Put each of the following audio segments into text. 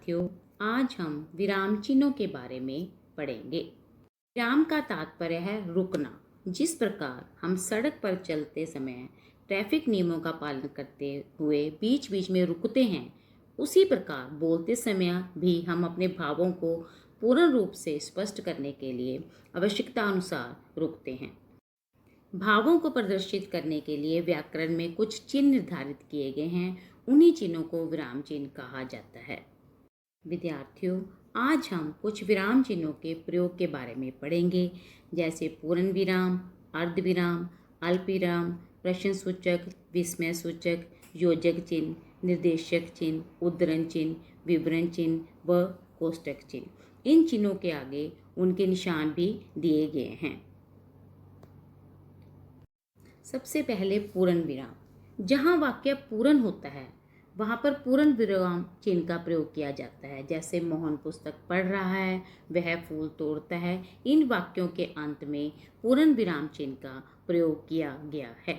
विद्यार्थियों, आज हम विराम चिन्हों के बारे में पढ़ेंगे। विराम का तात्पर्य है रुकना। जिस प्रकार हम सड़क पर चलते समय ट्रैफिक नियमों का पालन करते हुए बीच बीच में रुकते हैं, उसी प्रकार बोलते समय भी हम अपने भावों को पूर्ण रूप से स्पष्ट करने के लिए आवश्यकता अनुसार रुकते हैं। भावों को प्रदर्शित करने के लिए व्याकरण में कुछ चिन्ह निर्धारित किए गए हैं। उन्हीं चिन्हों को विराम चिन्ह कहा जाता है। विद्यार्थियों, आज हम कुछ विराम चिन्हों के प्रयोग के बारे में पढ़ेंगे, जैसे पूर्ण विराम, अर्ध विराम, अल्प विराम, प्रश्न सूचक, विस्मय सूचक, योजक चिन्ह, निर्देशक चिन्ह, उद्धरण चिन्ह, विवरण चिन्ह व कोष्टक चिन्ह। इन चिन्हों के आगे उनके निशान भी दिए गए हैं। सबसे पहले पूर्ण विराम। जहाँ वाक्य पूर्ण होता है वहाँ पर पूर्ण विराम चिन्ह का प्रयोग किया जाता है। जैसे मोहन पुस्तक पढ़ रहा है, वह फूल तोड़ता है। इन वाक्यों के अंत में पूर्ण विराम चिन्ह का प्रयोग किया गया है।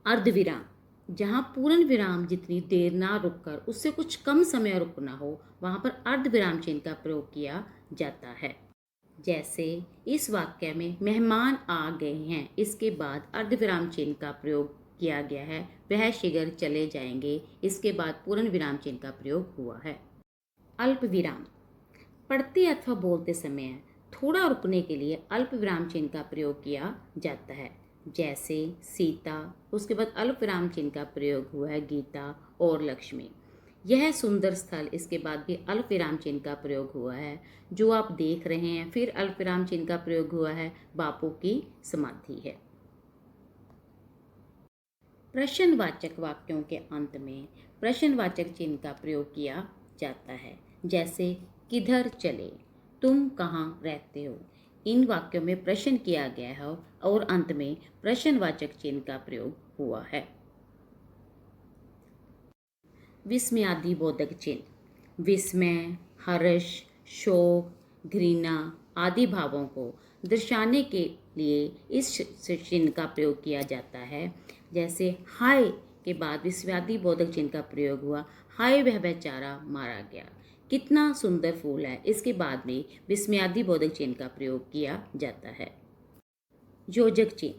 अर्ध विराम। जहाँ पूर्ण विराम जितनी देर ना रुककर उससे कुछ कम समय रुकना हो, वहाँ पर अर्ध विराम चिन्ह का प्रयोग किया जाता है। जैसे इस वाक्य में मेहमान आ गए हैं, इसके बाद अर्धविराम चिन्ह का प्रयोग किया गया है। वह शीघ्र चले जाएंगे, इसके बाद पूर्ण विराम चिन्ह का प्रयोग हुआ है। अल्प विराम। पढ़ते अथवा बोलते समय थोड़ा रुकने के लिए अल्प विराम चिन्ह का प्रयोग किया जाता है। जैसे सीता, उसके बाद अल्प विराम चिन्ह का प्रयोग हुआ है गीता और लक्ष्मी। यह सुंदर स्थल, इसके बाद भी अल्प विराम चिन्ह का प्रयोग हुआ है। जो आप देख रहे हैं, फिर अल्प विराम चिन्ह का प्रयोग हुआ है। बापू की समाधि है। प्रश्नवाचक वाक्यों के अंत में प्रश्नवाचक चिन्ह का प्रयोग किया जाता है। जैसे किधर चले, तुम कहाँ रहते हो। इन वाक्यों में प्रश्न किया गया है और अंत में प्रश्नवाचक चिन्ह का प्रयोग हुआ है। विस्मयादि बोधक चिन्ह। विस्मय, हर्ष, शोक, घृणा आदि भावों को दर्शाने के लिए इस चिन्ह का प्रयोग किया जाता है। जैसे हाय के बाद विस्मयादि बोधक चिन्ह का प्रयोग हुआ। हाय वह बेचारा मारा गया, कितना सुंदर फूल है। इसके बाद में विस्मयादि बोधक चिन्ह का प्रयोग किया जाता है। योजक चिन्ह।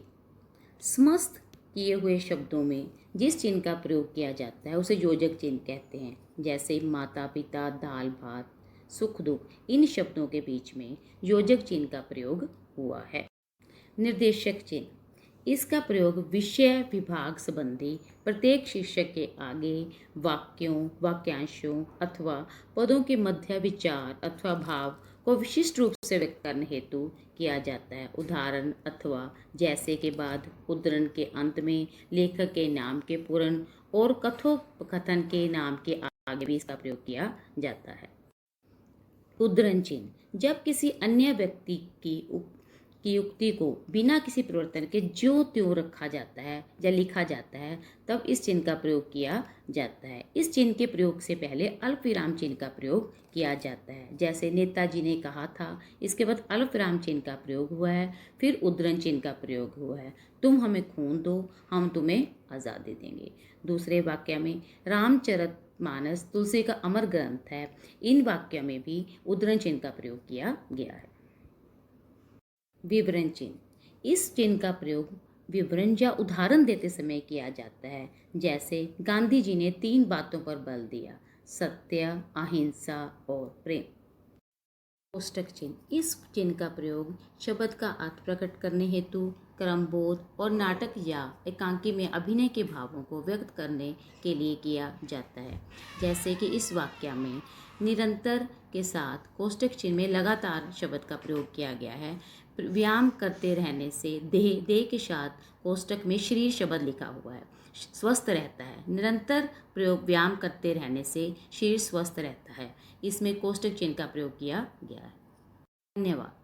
समस्त किए हुए शब्दों में जिस चिन्ह का प्रयोग किया जाता है उसे योजक चिन्ह कहते हैं। जैसे माता पिता, दाल भात, सुख दुख, इन शब्दों के बीच में योजक चिन्ह का प्रयोग हुआ है। निर्देशक चिन्ह। इसका प्रयोग विषय विभाग संबंधी प्रत्येक शीर्षक के आगे वाक्यों, वाक्यांशों अथवा पदों के मध्य विचार अथवा भाव को विशिष्ट रूप से व्यक्त करने हेतु किया जाता है। उदाहरण अथवा जैसे के बाद उद्धरण के अंत में लेखक के नाम के पूर्ण और कथोपकथन के नाम के आगे भी इसका प्रयोग किया जाता है। उद्धरण चिन्ह। जब किसी अन्य व्यक्ति की उक्ति को बिना किसी परिवर्तन के ज्यों त्यों रखा जाता है या लिखा जाता है, तब इस चिन्ह का प्रयोग किया जाता है। इस चिन्ह के प्रयोग से पहले अल्प विराम चिन्ह का प्रयोग किया जाता है। जैसे नेताजी ने कहा था, इसके बाद अल्प विराम चिन्ह का प्रयोग हुआ है। फिर उद्धरण चिन्ह का प्रयोग हुआ है। तुम हमें खून दो, हम तुम्हें आज़ादी देंगे। दूसरे वाक्य में रामचरितमानस तुलसी का अमर ग्रंथ है। इन वाक्यों में भी उद्धरण चिन्ह का प्रयोग किया गया है। विवरण चिन्ह। इस चिन्ह का प्रयोग विवरण या उदाहरण देते समय किया जाता है। जैसे गांधी जी ने 3 बातों पर बल दिया: सत्य, अहिंसा और प्रेम। कोष्टक चिन्ह। इस चिन्ह का प्रयोग शब्द का अर्थ प्रकट करने हेतु, क्रमबोध और नाटक या एकांकी में अभिनय के भावों को व्यक्त करने के लिए किया जाता है। जैसे कि इस वाक्य में निरंतर के साथ कोष्टक चिन्ह में लगातार शब्द का प्रयोग किया गया है। व्यायाम करते रहने से देह के साथ कोष्टक में शरीर शब्द लिखा हुआ है। स्वस्थ रहता है। निरंतर प्रयोग व्यायाम करते रहने से शरीर स्वस्थ रहता है। इसमें कोष्टक चिन्ह का प्रयोग किया गया है। धन्यवाद।